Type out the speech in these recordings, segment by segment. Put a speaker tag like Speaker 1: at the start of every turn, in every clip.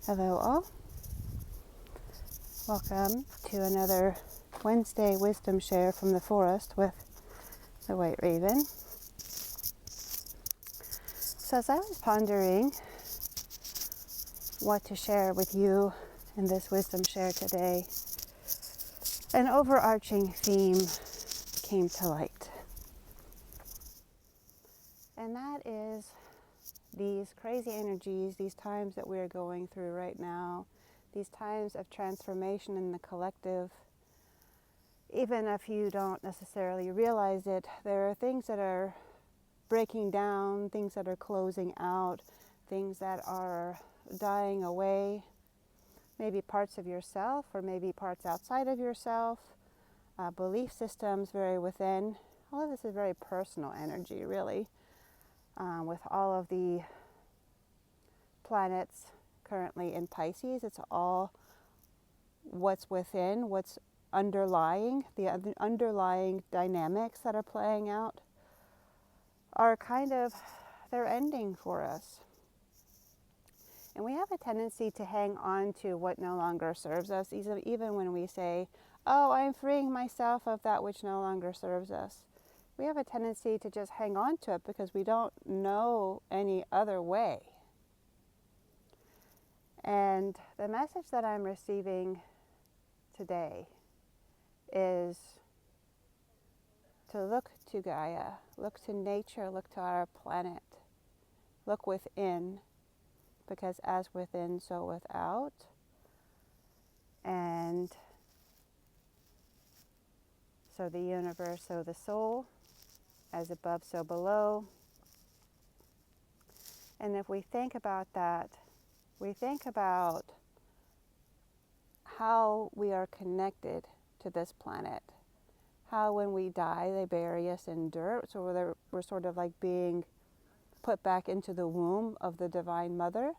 Speaker 1: Hello all. Welcome to another Wednesday wisdom share from the forest with the white raven. So as I was pondering what to share with you in this wisdom share today, an overarching theme came to light. And that is these crazy energies, these times that we're going through right now, these times of transformation in the collective. Even if you don't necessarily realize it, there are things that are breaking down, things that are closing out, things that are dying away, maybe parts of yourself or maybe parts outside of yourself, belief systems very within. All of this is very personal energy, really. With all of the planets currently in Pisces, it's all what's within, what's underlying, the underlying dynamics that are playing out are they're ending for us. And we have a tendency to hang on to what no longer serves us, even when we say, oh, I'm freeing myself of that which no longer serves us. We have a tendency to just hang on to it because we don't know any other way. And the message that I'm receiving today is to look to Gaia, look to nature, look to our planet, look within, because as within, so without. And so the universe, so the soul, as above, so below. And if we think about that, we think about how we are connected to this planet. How when we die, they bury us in dirt, so we're sort of like being put back into the womb of the Divine Mother.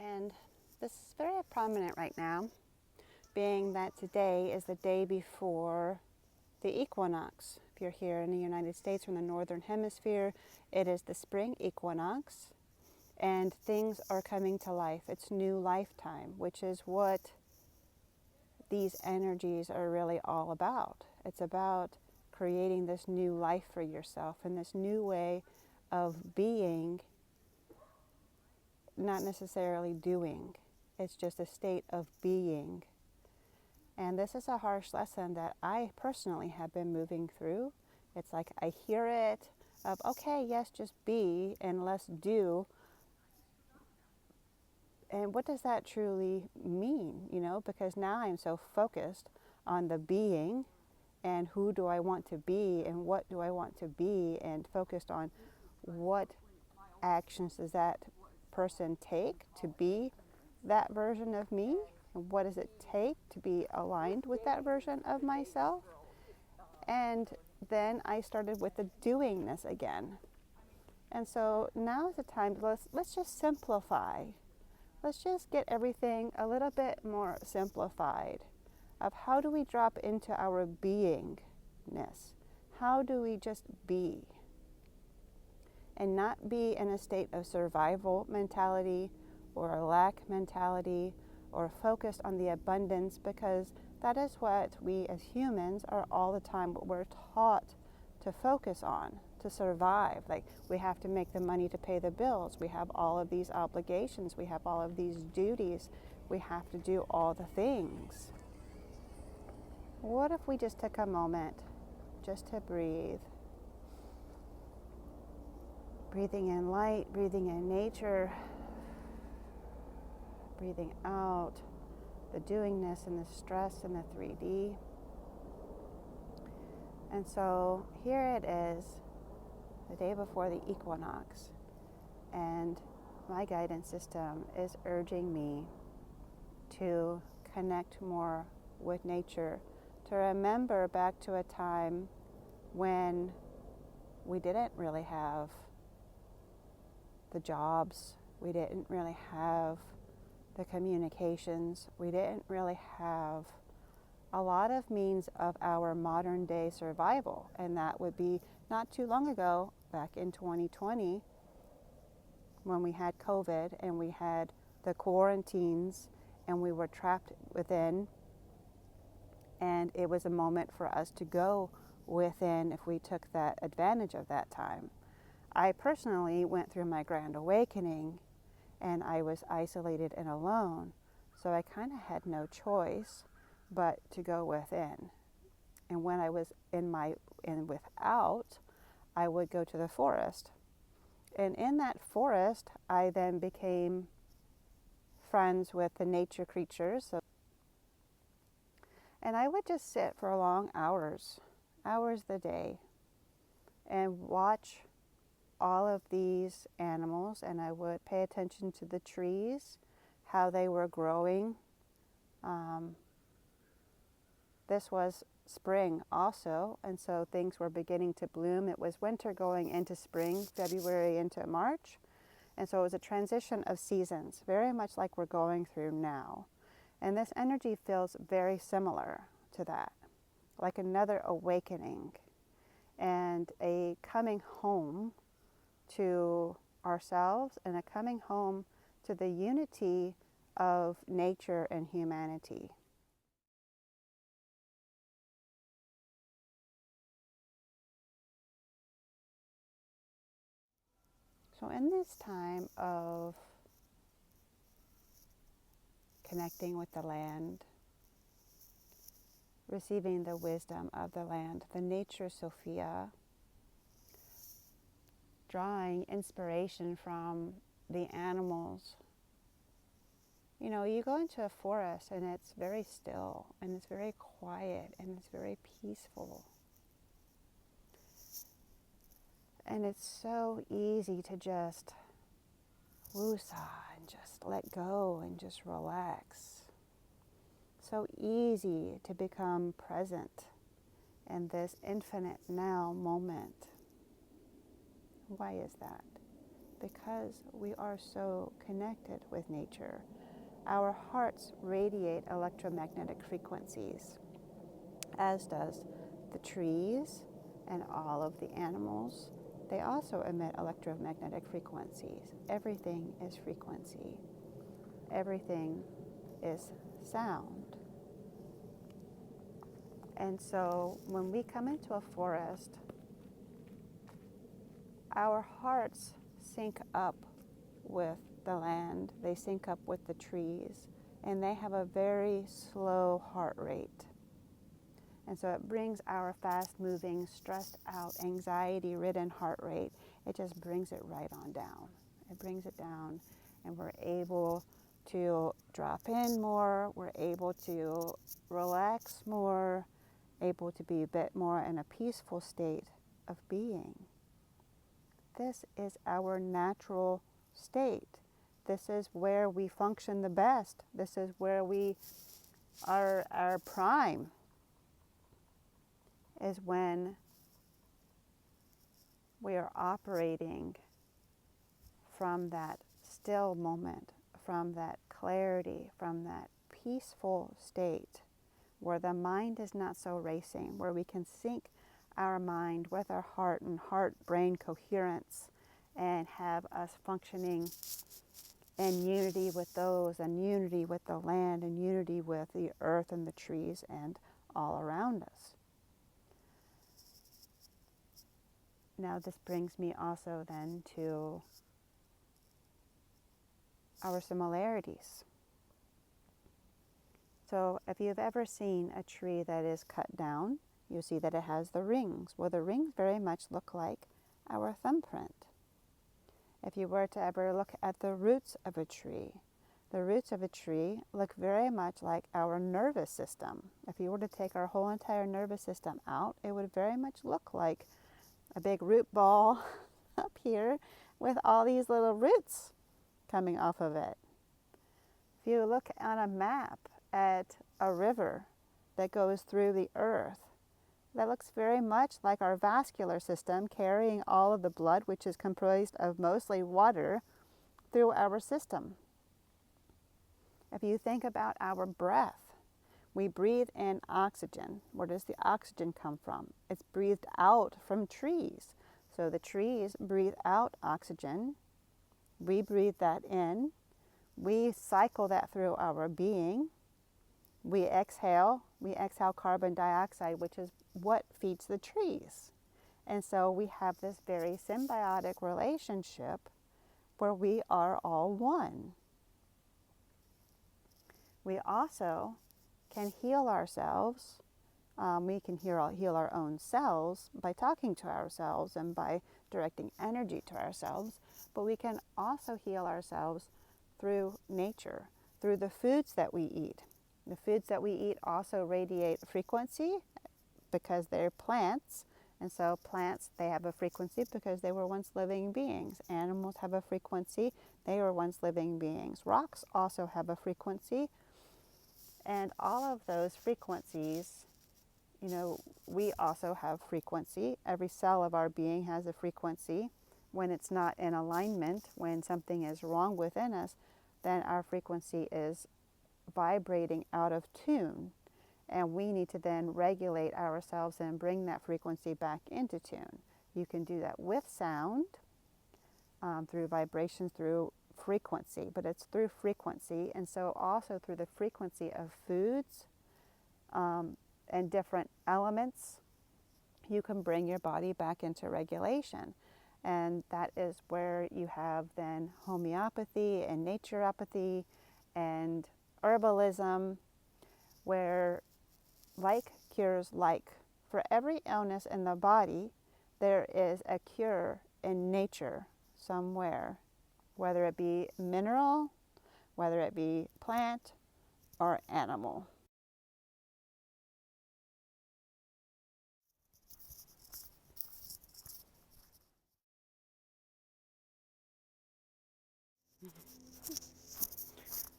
Speaker 1: And this is very prominent right now, being that today is the day before the equinox. If you're here in the United States or in the Northern Hemisphere, it is the spring equinox, and things are coming to life. It's new lifetime, which is what these energies are really all about. It's about creating this new life for yourself and this new way of being, not necessarily doing. It's just a state of being. And this is a harsh lesson that I personally have been moving through. It's like I hear it of, okay, yes, just be and less do. And what does that truly mean, Because now I'm so focused on the being and who do I want to be and what do I want to be, and focused on what actions does that person take to be that version of me, and what does it take to be aligned with that version of myself. And then I started with the doingness again. And so now is the time, let's just simplify. Let's just get everything a little bit more simplified of how do we drop into our beingness? How do we just be? And not be in a state of survival mentality or a lack mentality or focused on the abundance, because that is what we as humans are all the time, what we're taught to focus on, to survive. Like, we have to make the money to pay the bills. We have all of these obligations. We have all of these duties. We have to do all the things. What if we just took a moment just to breathe? Breathing in light, breathing in nature, breathing out the doingness and the stress and the 3D. And so here it is, the day before the equinox, and my guidance system is urging me to connect more with nature, to remember back to a time when we didn't really have the jobs, we didn't really have the communications, we didn't really have a lot of means of our modern day survival, and that would be not too long ago, back in 2020, when we had COVID and we had the quarantines and we were trapped within, and it was a moment for us to go within if we took that advantage of that time. I personally went through my grand awakening and I was isolated and alone, so I kind of had no choice but to go within. And when I was in without, I would go to the forest. And in that forest, I then became friends with the nature creatures. And I would just sit for long hours the day, and watch all of these animals, and I would pay attention to the trees, how they were growing. This was spring also, and so things were beginning to bloom. It was winter going into spring, February into March, and so it was a transition of seasons, very much like we're going through now. And this energy feels very similar to that, like another awakening and a coming home to ourselves and a coming home to the unity of nature and humanity. So in this time of connecting with the land, receiving the wisdom of the land, the nature Sophia, drawing inspiration from the animals. You know, you go into a forest and it's very still and it's very quiet and it's very peaceful. And it's so easy to just woosah and just let go and just relax. So easy to become present in this infinite now moment. Why is that? Because we are so connected with nature. Our hearts radiate electromagnetic frequencies, as does the trees and all of the animals. They also emit electromagnetic frequencies. Everything is frequency. Everything is sound. And so when we come into a forest, our hearts sync up with the land, they sync up with the trees, and they have a very slow heart rate. And so it brings our fast-moving, stressed out, anxiety-ridden heart rate, it just brings it right on down. It brings it down, and we're able to drop in more, we're able to relax more, able to be a bit more in a peaceful state of being. This is our natural state. This is where we function the best. This is where we are our prime, is when we are operating from that still moment, from that clarity, from that peaceful state where the mind is not so racing, where we can sync our mind with our heart and heart-brain coherence and have us functioning in unity with those, and unity with the land, and unity with the earth and the trees and all around us. Now this brings me also then to our similarities. So if you've ever seen a tree that is cut down, you'll see that it has the rings. Well, the rings very much look like our thumbprint. If you were to ever look at the roots of a tree, the roots of a tree look very much like our nervous system. If you were to take our whole entire nervous system out, it would very much look like a big root ball up here with all these little roots coming off of it. If you look on a map at a river that goes through the earth, that looks very much like our vascular system carrying all of the blood, which is composed of mostly water, through our system. If you think about our breath, We breathe in oxygen. Where does the oxygen come from? It's breathed out from trees. So the trees breathe out oxygen. We breathe that in. We cycle that through our being. We exhale carbon dioxide, which is what feeds the trees. And so we have this very symbiotic relationship where we are all one. We also can heal ourselves. We can heal our own selves by talking to ourselves and by directing energy to ourselves. But we can also heal ourselves through nature, through the foods that we eat. The foods that we eat also radiate frequency because they're plants. And so plants, they have a frequency because they were once living beings. Animals have a frequency. They were once living beings. Rocks also have a frequency. And all of those frequencies, we also have frequency. Every cell of our being has a frequency. When it's not in alignment, when something is wrong within us, then our frequency is vibrating out of tune. And we need to then regulate ourselves and bring that frequency back into tune. You can do that with sound, through vibrations, through frequency, but it's through frequency. And so also through the frequency of foods and different elements, you can bring your body back into regulation. And that is where you have then homeopathy and naturopathy and herbalism, where like cures like. For every illness in the body, there is a cure in nature somewhere, whether it be mineral, whether it be plant or animal.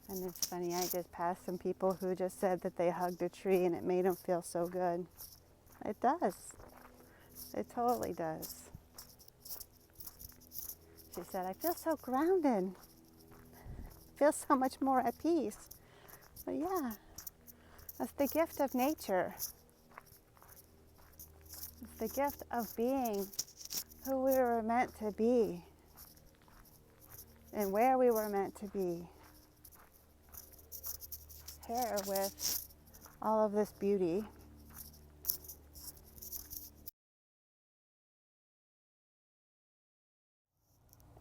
Speaker 1: And it's funny, I just passed some people who just said that they hugged a tree and it made them feel so good. It does. It totally does. She said, I feel so grounded. I feel so much more at peace. But yeah, that's the gift of nature. It's the gift of being who we were meant to be and where we were meant to be. Here with all of this beauty.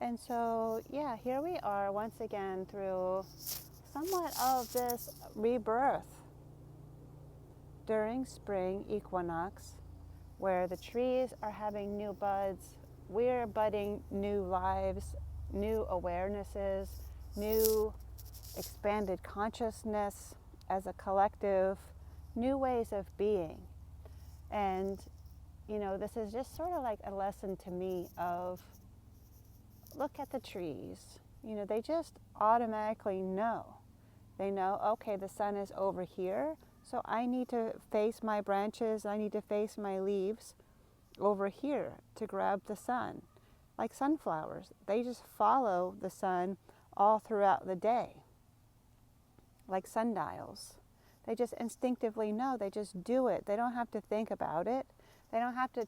Speaker 1: And so, yeah, here we are once again through somewhat of this rebirth during spring equinox, where the trees are having new buds, we're budding new lives, new awarenesses, new expanded consciousness as a collective, new ways of being. And, this is just sort of like a lesson to me of, look at the trees. They just automatically know. They know, okay, the sun is over here, so I need to face my branches, I need to face my leaves over here to grab the sun. Like sunflowers, they just follow the sun all throughout the day, like sundials. They just instinctively know, they just do it. They don't have to think about it.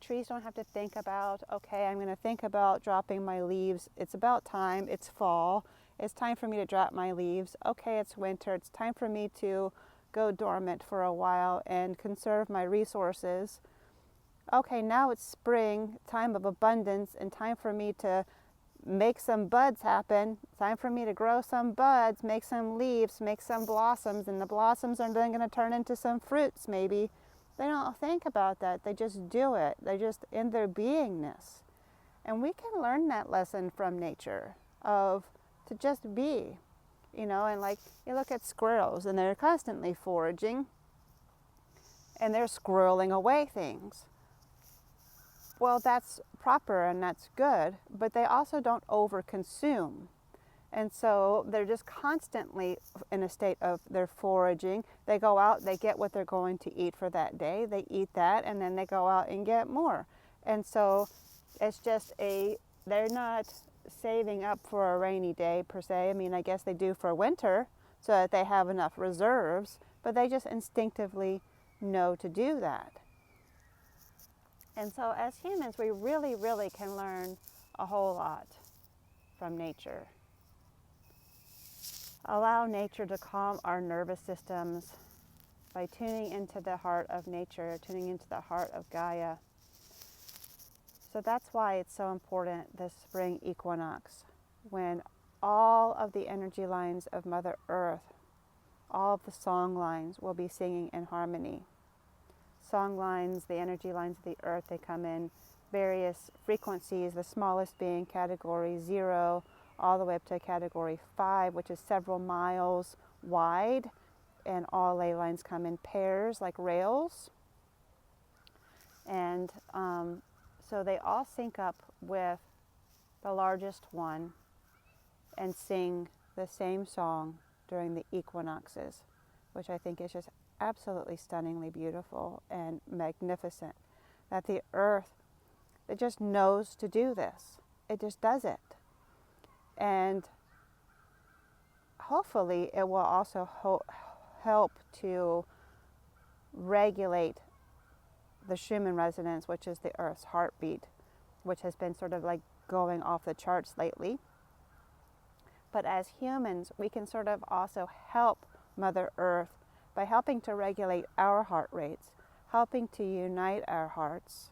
Speaker 1: Trees don't have to think about, okay, I'm going to think about dropping my leaves. It's about time, it's fall. It's time for me to drop my leaves. Okay, it's winter. It's time for me to go dormant for a while and conserve my resources. Okay, now it's spring, time of abundance, and time for me to make some buds happen. Time for me to grow some buds, make some leaves, make some blossoms, and the blossoms are then going to turn into some fruits maybe. They don't think about that. They just do it. They're just in their beingness. And we can learn that lesson from nature of to just be, and like you look at squirrels and they're constantly foraging and they're squirreling away things. Well, that's proper and that's good, but they also don't overconsume. And so they're just constantly in a state of they're foraging. They go out, they get what they're going to eat for that day. They eat that, and then they go out and get more. And so it's just they're not saving up for a rainy day per se. I mean, I guess they do for winter so that they have enough reserves. but they just instinctively know to do that. And so as humans, we really, really can learn a whole lot from nature. Allow nature to calm our nervous systems by tuning into the heart of nature, tuning into the heart of Gaia. So that's why it's so important this spring equinox, when all of the energy lines of Mother Earth, all of the song lines will be singing in harmony. Song lines, the energy lines of the earth, they come in various frequencies, the smallest being category 0, all the way up to category 5, which is several miles wide, and all ley lines come in pairs like rails. And so they all sync up with the largest one and sing the same song during the equinoxes, which I think is just absolutely stunningly beautiful and magnificent. That the earth, it just knows to do this. It just does it. And hopefully it will also help to regulate the Schumann resonance, which is the earth's heartbeat, which has been sort of like going off the charts lately. But as humans, we can sort of also help Mother Earth by helping to regulate our heart rates, helping to unite our hearts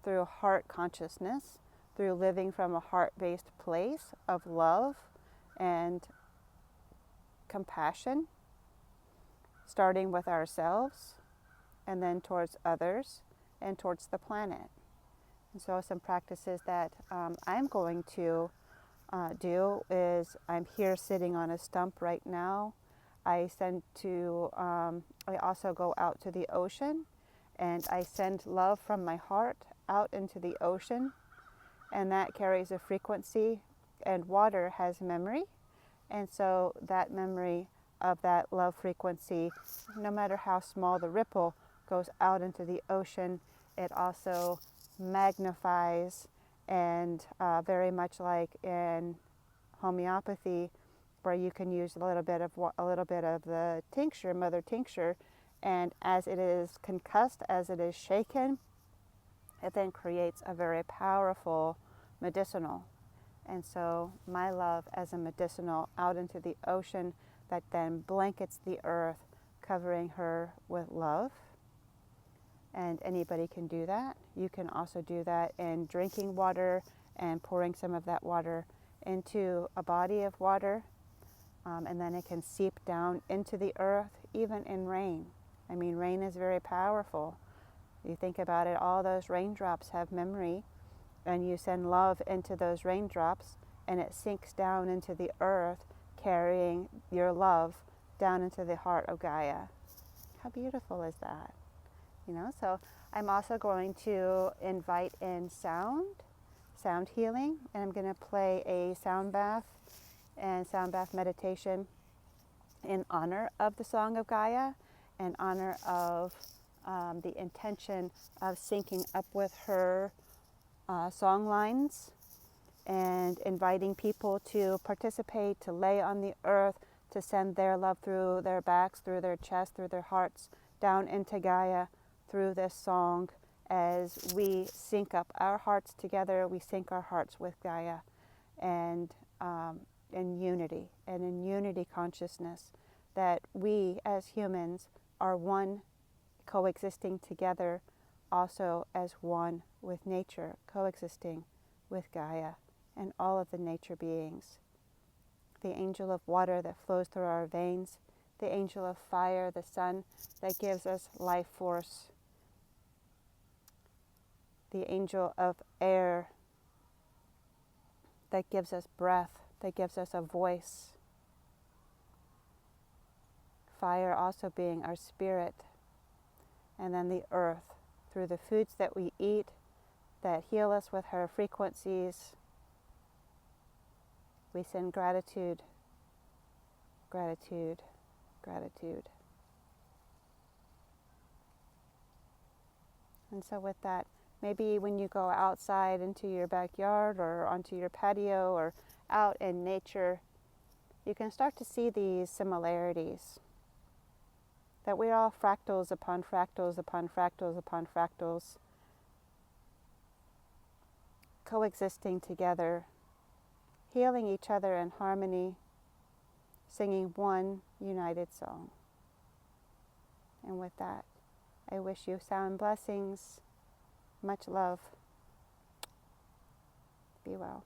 Speaker 1: through heart consciousness, through living from a heart-based place of love and compassion, starting with ourselves and then towards others and towards the planet. And so some practices that I'm going to do is, I'm here sitting on a stump right now. I also go out to the ocean and I send love from my heart out into the ocean, and that carries a frequency, and water has memory, and so that memory of that love frequency, no matter how small the ripple, goes out into the ocean. It also magnifies, and very much like in homeopathy, where you can use a little bit of the tincture, mother tincture, and as it is concussed, as it is shaken, it then creates a very powerful medicinal. And so my love as a medicinal out into the ocean that then blankets the earth, covering her with love. And anybody can do that. You can also do that in drinking water and pouring some of that water into a body of water. And then it can seep down into the earth, even in rain. I mean, rain is very powerful. You think about it, all those raindrops have memory, and you send love into those raindrops, and it sinks down into the earth, carrying your love down into the heart of Gaia. How beautiful is that? You know, so I'm also going to invite in sound healing, and I'm going to play a sound bath and sound bath meditation in honor of the Song of Gaia, in honor of the intention of syncing up with her song lines, and inviting people to participate, to lay on the earth, to send their love through their backs, through their chest, through their hearts, down into Gaia through this song. As we sync up our hearts together, we sync our hearts with Gaia, and in unity consciousness, that we as humans are one, coexisting together, also as one with nature, coexisting with Gaia and all of the nature beings. The angel of water that flows through our veins, the angel of fire, the sun that gives us life force, the angel of air that gives us breath, that gives us a voice. Fire also being our spirit. And then the earth, through the foods that we eat that heal us with her frequencies. We send gratitude, gratitude, gratitude. And so with that, maybe when you go outside into your backyard or onto your patio or out in nature, you can start to see these similarities. that we're all fractals upon fractals upon fractals upon fractals, coexisting together, healing each other in harmony, singing one united song. And with that, I wish you sound blessings, much love. Be well.